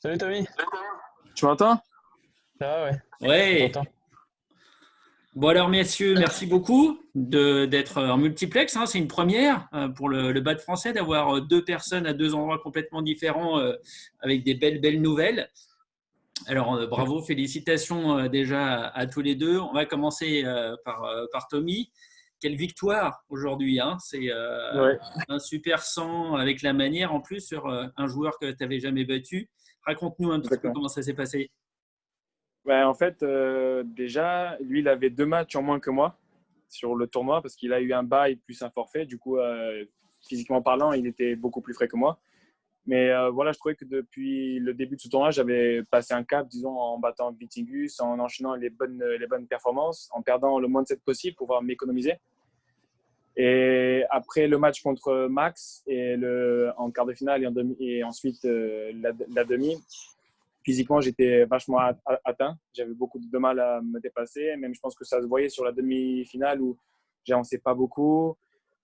Salut Tommy, Tu m'entends? ça va ouais, on Ouais. t'entend. Bon alors messieurs, merci beaucoup d'être en multiplex, hein. C'est une première pour le BAD français d'avoir deux personnes à deux endroits complètement différents avec des belles nouvelles. Alors bravo, félicitations déjà à tous les deux. On va commencer par Tommy. Quelle victoire aujourd'hui, hein. C'est Ouais. un super 100 avec la manière en plus sur un joueur que tu n'avais jamais battu. Raconte-nous un petit peu Exactement. comment ça s'est passé. En fait, déjà, lui, il avait 2 matchs en moins que moi sur le tournoi parce qu'il a eu un bail plus un forfait. Du coup, physiquement parlant, il était beaucoup plus frais que moi. Mais voilà, je trouvais que depuis le début de ce tournoi, j'avais passé un cap, disons, en battant Vitingus, en enchaînant les bonnes performances, en perdant le moins de sets possible pour pouvoir m'économiser. Et après le match contre Max en quart de finale et ensuite la demi, physiquement, j'étais vachement atteint. J'avais beaucoup de mal à me dépasser. Même, je pense que ça se voyait sur la demi-finale où j'avançais pas beaucoup.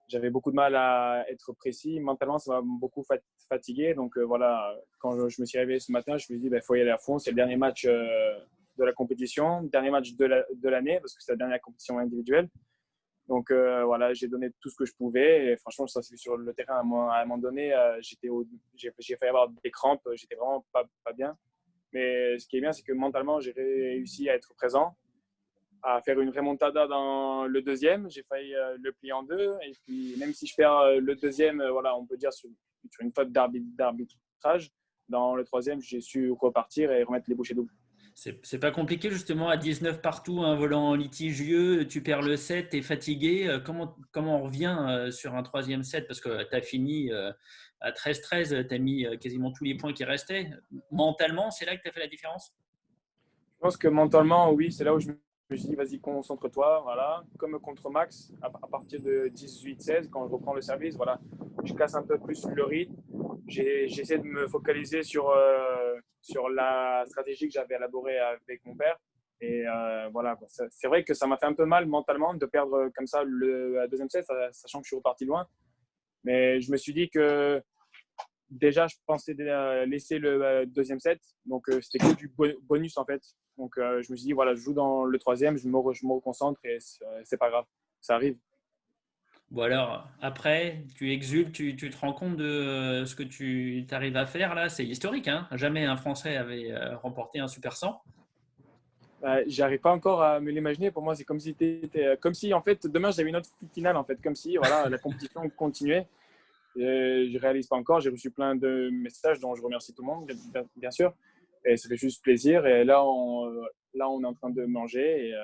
J'avais beaucoup de mal à être précis. Mentalement, ça m'a beaucoup fatigué. Donc voilà, quand je me suis réveillé ce matin, je me suis dit, il faut y aller à fond. C'est le dernier match de la compétition, dernier match de l'année, parce que c'est la dernière compétition individuelle. Donc voilà, j'ai donné tout ce que je pouvais. Et franchement, ça s'est vu sur le terrain. À un moment donné, j'ai failli avoir des crampes. J'étais vraiment pas bien. Mais ce qui est bien, c'est que mentalement, j'ai réussi à être présent, à faire une remontada dans le deuxième. J'ai failli le plier en deux. Et puis, même si je perds le deuxième, voilà, on peut dire sur une faute d'arbitrage, dans le troisième, j'ai su repartir et remettre les bouchées doubles. C'est pas compliqué justement à 19 partout, un volant litigieux, tu perds le set, tu es fatigué. Comment on revient sur un troisième set? Parce que tu as fini à 13-13, tu as mis quasiment tous les points qui restaient. Mentalement, c'est là que tu as fait la différence? Je pense que mentalement, oui, c'est là où je me suis dit, vas-y, concentre-toi. Voilà. Comme contre Max, à partir de 18-16, quand je reprends le service, voilà, je casse un peu plus le rythme. J'essaie de me focaliser sur la stratégie que j'avais élaborée avec mon père. Et voilà, c'est vrai que ça m'a fait un peu mal mentalement de perdre comme ça le deuxième set, sachant que je suis reparti loin. Mais je me suis dit que déjà, je pensais laisser le deuxième set. Donc, c'était que du bonus en fait. Donc, je me suis dit, voilà, je joue dans le troisième, je me reconcentre et c'est pas grave. Ça arrive. Bon alors, après, tu exultes, tu te rends compte de ce que tu arrives à faire là. C'est historique, hein. Jamais un Français avait remporté un Super 100. J'arrive pas encore à me l'imaginer. Pour moi, c'est comme si en fait demain j'avais une autre finale en fait, comme si voilà la compétition continuait. Je réalise pas encore. J'ai reçu plein de messages dont je remercie tout le monde, bien sûr. Et ça fait juste plaisir. Et là, on est en train de manger et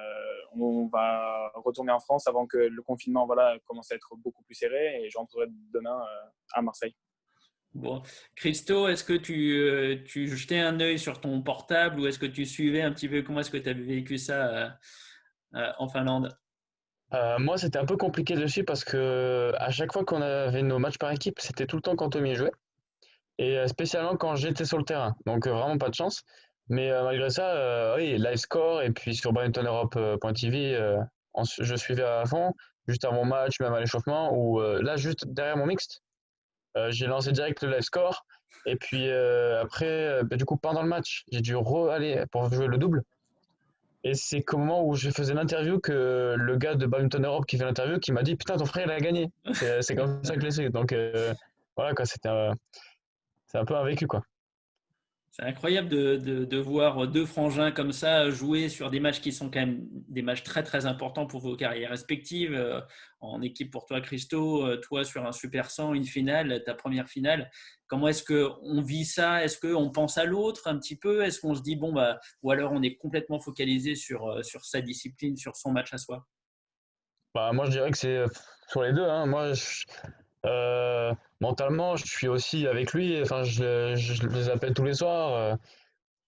on va retourner en France avant que le confinement voilà commence à être beaucoup plus serré. Et je rentrerai demain à Marseille. Bon, Christo, est-ce que tu jetais un œil sur ton portable ou est-ce que tu suivais un petit peu comment est-ce que tu avais vécu ça en Finlande? Moi, c'était un peu compliqué dessus parce que à chaque fois qu'on avait nos matchs par équipe, c'était tout le temps quand Tommy jouait. Et spécialement quand j'étais sur le terrain. Donc vraiment pas de chance. Mais malgré ça, oui, live score et puis sur badmintoneurope.tv, je suivais à fond, juste avant mon match, même à l'échauffement, ou là, juste derrière mon mixte, j'ai lancé direct le live score. Et puis après, du coup, pendant le match, j'ai dû re-aller pour jouer le double. Et c'est qu'au moment où je faisais l'interview que le gars de Badminton Europe qui fait l'interview qui m'a dit putain ton frère il a gagné. C'est comme ça que je l'ai su. Donc voilà quoi, c'est un peu un vécu quoi. C'est incroyable de voir deux frangins comme ça jouer sur des matchs qui sont quand même des matchs très importants pour vos carrières respectives. En équipe pour toi, Christo, toi sur un Super 100, une finale, ta première finale. Comment est-ce qu'on vit ça? Est-ce qu'on pense à l'autre un petit peu? Est-ce qu'on se dit, bon, bah, ou alors on est complètement focalisé sur sa discipline, sur son match à soi? Bah moi je dirais que c'est sur les deux. Hein. Mentalement je suis aussi avec lui. Enfin je les appelle tous les soirs.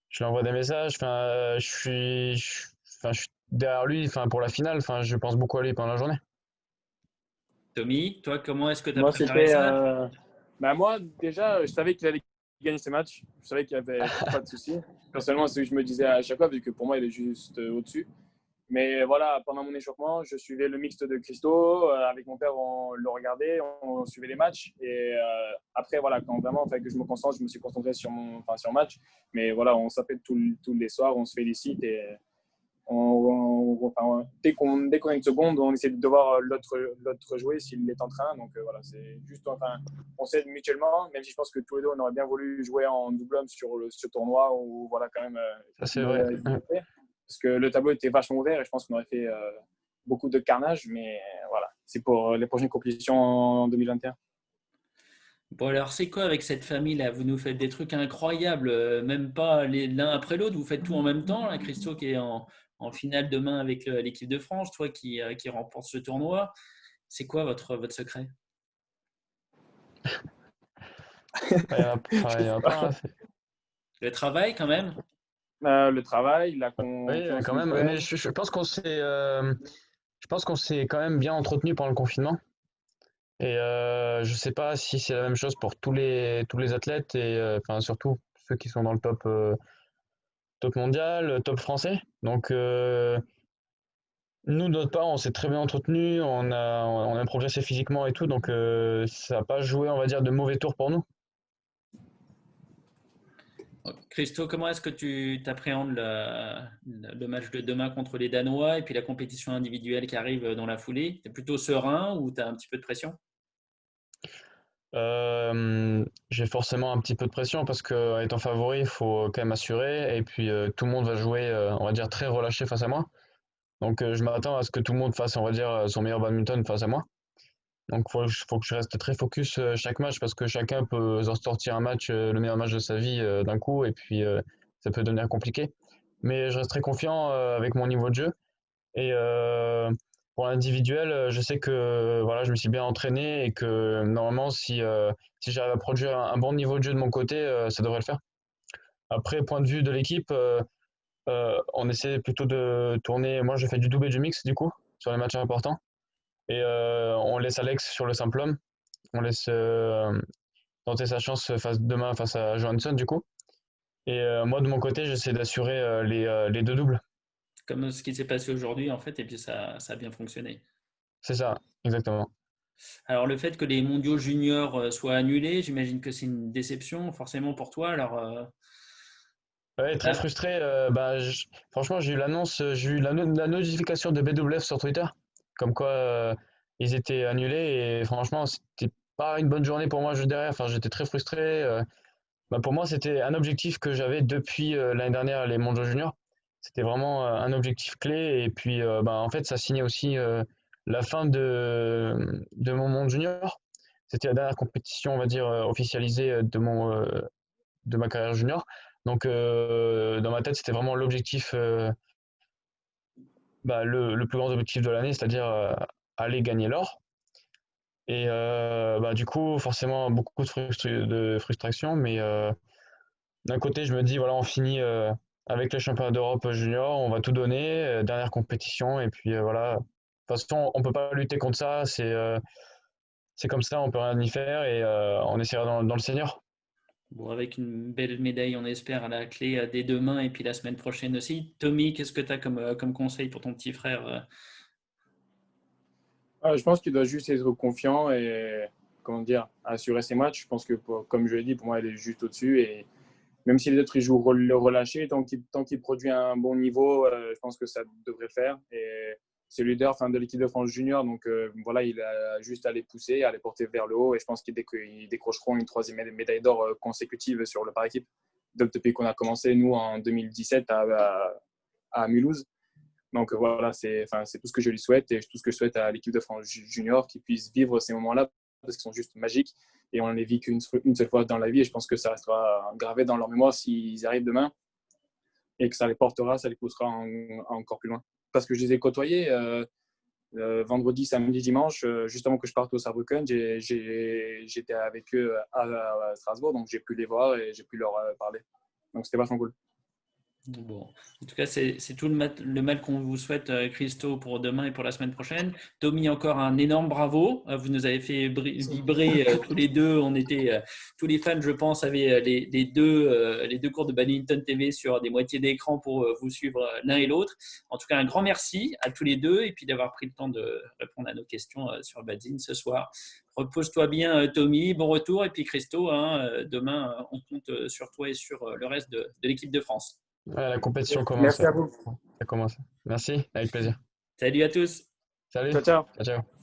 Je lui envoie des messages. Enfin je suis derrière lui. Enfin pour la finale. Enfin je pense beaucoup à lui pendant la journée. Tommy, toi, comment est-ce que tu as Moi, préparé c'était. ça? Moi, déjà, je savais qu'il allait gagner ce match. Je savais qu'il n'y avait pas de souci. Personnellement, c'est ce que je me disais à chaque fois, vu que pour moi, il est juste au-dessus. Mais voilà, pendant mon échauffement, je suivais le mixte de Christo. Avec mon père, on le regardait, on suivait les matchs. Et après, voilà, quand vraiment il fallait que je me concentre, je me suis concentré sur sur le match. Mais voilà, on s'appelle tous les soirs, on se félicite et dès qu'on a une seconde, on essaie de voir l'autre jouer s'il est en train. Donc voilà, c'est juste, on s'aide mutuellement, même si je pense que tous les deux, on aurait bien voulu jouer en double homme sur ce tournoi où voilà, quand même, Ça, c'est vrai. parce que le tableau était vachement ouvert et je pense qu'on aurait fait beaucoup de carnage, mais voilà, c'est pour les prochaines compétitions en 2021. Bon, alors, c'est quoi avec cette famille-là? Vous nous faites des trucs incroyables, même pas l'un après l'autre. Vous faites tout en même temps. Là, Christo qui est en finale demain avec l'équipe de France, toi qui remporte ce tournoi. C'est quoi votre secret? Il y en a, enfin, il y en a plein. Le travail, quand même. Le travail, la Oui, confiance quand même. Mais mutuelle. je pense qu'on s'est quand même bien entretenu pendant le confinement. Et je sais pas si c'est la même chose pour tous les athlètes et enfin surtout ceux qui sont dans le top mondial, top français. Donc nous de notre part, on s'est très bien entretenu, on a progressé physiquement et tout, donc ça n'a pas joué, on va dire, de mauvais tours pour nous. Christo, comment est-ce que tu t'appréhendes le match de demain contre les Danois et puis la compétition individuelle qui arrive dans la foulée? Tu es plutôt serein ou tu as un petit peu de pression? J'ai forcément un petit peu de pression parce que étant favori, il faut quand même assurer et puis tout le monde va jouer, on va dire, très relâché face à moi. Donc je m'attends à ce que tout le monde fasse, on va dire, son meilleur badminton face à moi. Donc faut que je reste très focus chaque match parce que chacun peut en sortir un match, le meilleur match de sa vie d'un coup et puis ça peut devenir compliqué. Mais je reste très confiant avec mon niveau de jeu et pour l'individuel, je sais que voilà, je me suis bien entraîné et que normalement si j'arrive à produire un bon niveau de jeu de mon côté, ça devrait le faire. Après, point de vue de l'équipe, on essaie plutôt de tourner. Moi, je fais du double et du mix du coup sur les matchs importants. Et on laisse Alex sur le simple homme. On laisse tenter sa chance demain face à Johansson du coup. Et moi de mon côté, j'essaie d'assurer les deux doubles. Comme ce qui s'est passé aujourd'hui, en fait, et puis ça a bien fonctionné. C'est ça, exactement. Alors, le fait que les mondiaux juniors soient annulés, j'imagine que c'est une déception forcément pour toi. Alors, Ouais, très là, frustré. Franchement, j'ai eu l'annonce, j'ai eu la notification de BWF sur Twitter, comme quoi ils étaient annulés. Et franchement, c'était pas une bonne journée pour moi juste derrière. Enfin, j'étais très frustré. Bah, pour moi, c'était un objectif que j'avais depuis l'année dernière, les mondiaux juniors. C'était vraiment un objectif clé. Et puis, bah, en fait, ça signait aussi la fin de mon monde junior. C'était la dernière compétition, on va dire, officialisée de ma carrière junior. Donc, dans ma tête, c'était vraiment l'objectif, bah, le plus grand objectif de l'année, c'est-à-dire aller gagner l'or. Et bah, du coup, forcément, beaucoup de frustration, mais d'un côté, je me dis, voilà, on finit avec les championnats d'Europe junior, on va tout donner, dernière compétition, et puis voilà. De toute façon, on peut pas lutter contre ça, c'est comme ça, on peut rien y faire, et on essaiera dans le senior. bon, avec une belle médaille, on espère, à la clé dès demain et puis la semaine prochaine aussi. Tommy, qu'est-ce que tu as comme conseil pour ton petit frère? Je pense qu'il doit juste être confiant et comment dire, assurer ses matchs. Je pense que, comme je l'ai dit, pour moi, il est juste au-dessus. Et même si les autres ils jouent le relâché, tant qu'il produit un bon niveau, je pense que ça devrait le faire. Et c'est le leader de l'équipe de France junior. Donc voilà, il a juste à les pousser, à les porter vers le haut. Et je pense qu'ils décrocheront une troisième médaille d'or consécutive sur le par équipe. Donc, depuis qu'on a commencé, nous, en 2017 à Mulhouse. Donc voilà, c'est tout ce que je lui souhaite et tout ce que je souhaite à l'équipe de France junior qu'ils puissent vivre ces moments-là parce qu'ils sont juste magiques et on les vit qu'une seule fois dans la vie et je pense que ça restera gravé dans leur mémoire s'ils arrivent demain et que ça les portera, ça les poussera encore plus loin. Parce que je les ai côtoyés vendredi, samedi, dimanche, juste avant que je parte au Saarbrücken, j'étais avec eux à Strasbourg, donc j'ai pu les voir et j'ai pu leur parler. Donc c'était vachement cool. Bon, en tout cas, c'est tout le mal qu'on vous souhaite, Christo, pour demain et pour la semaine prochaine. Tommy, encore un énorme bravo. Vous nous avez fait vibrer tous les deux. On était tous les fans, je pense, avaient les deux cours de Badminton TV sur des moitiés d'écran pour vous suivre l'un et l'autre. En tout cas, un grand merci à tous les deux et puis d'avoir pris le temps de répondre à nos questions sur Badzin ce soir. Repose-toi bien, Tommy. Bon retour. Et puis, Christo, demain, on compte sur toi et sur le reste de l'équipe de France. Ouais, la compétition commence. Merci à vous. Ça commence. Merci, avec plaisir. Salut à tous. Salut. Ciao, ciao. Ciao, ciao.